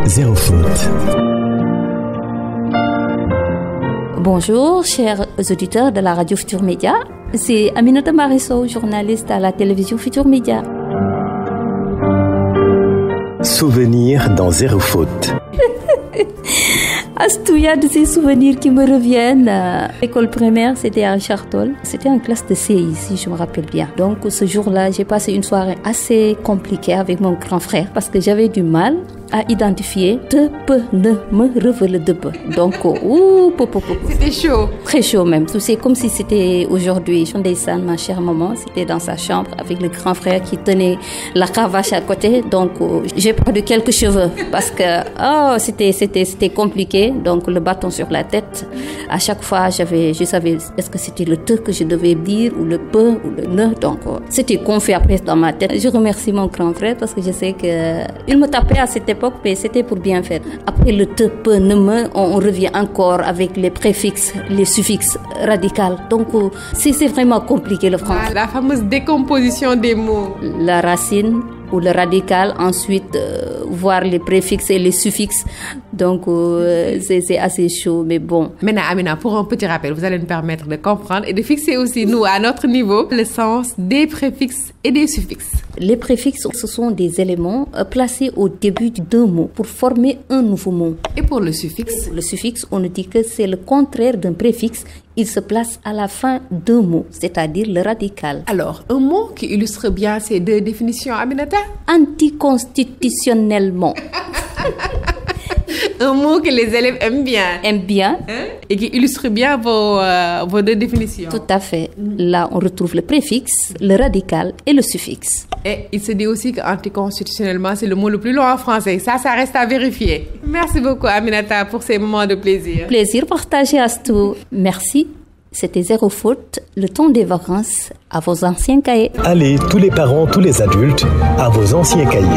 Zéro faute. Bonjour, chers auditeurs de la radio Futur Média. C'est Aminata Marisso, journaliste à la télévision Futur Média. Souvenir dans Zéro faute. Astou, il y a de ces souvenirs qui me reviennent. L'école primaire, c'était à Chartol. C'était en classe de CI, si je me rappelle bien. Donc, ce jour-là, j'ai passé une soirée assez compliquée avec mon grand frère parce que j'avais du mal à identifier de peu ne me révèle de peu. Donc, C'était chaud. Très chaud même. C'est comme si c'était aujourd'hui. Chandeysan, ma chère maman, c'était dans sa chambre avec le grand frère qui tenait la cravache à côté. Donc, j'ai perdu quelques cheveux parce que c'était compliqué. Donc, le bâton sur la tête. À chaque fois, je savais est-ce que c'était le te que je devais dire ou le peu ou le ne. Donc, c'était confus après dans ma tête. Je remercie mon grand frère parce que je sais qu'il me tapait à cette époque, mais c'était pour bien faire. Après le te, peu, ne, me, on revient encore avec les préfixes, les suffixes radicales. Donc, c'est vraiment compliqué le français. Ah, la fameuse décomposition des mots. La racine ou le radical, ensuite voir les préfixes et les suffixes. Donc, c'est assez chaud, mais bon. Maintenant, Amina, pour un petit rappel, vous allez nous permettre de comprendre et de fixer aussi, nous, à notre niveau, le sens des préfixes et des suffixes. Les préfixes, ce sont des éléments placés au début d'un mot pour former un nouveau mot. Et pour le suffixe? Le suffixe, on nous dit que c'est le contraire d'un préfixe. Il se place à la fin d'un mot, c'est-à-dire le radical. Alors, un mot qui illustre bien ces deux définitions, Aminata? Anticonstitutionnellement. Un mot que les élèves aiment bien. Aiment bien. Et qui illustre bien vos deux définitions. Tout à fait. Là, on retrouve le préfixe, le radical et le suffixe. Et il se dit aussi qu'anticonstitutionnellement, c'est le mot le plus long en français. Ça reste à vérifier. Merci beaucoup, Aminata, pour ces moments de plaisir. Plaisir partagé, Astou. Merci. C'était Zéro faute, le temps des vacances, à vos anciens cahiers. Allez, tous les parents, tous les adultes, à vos anciens cahiers.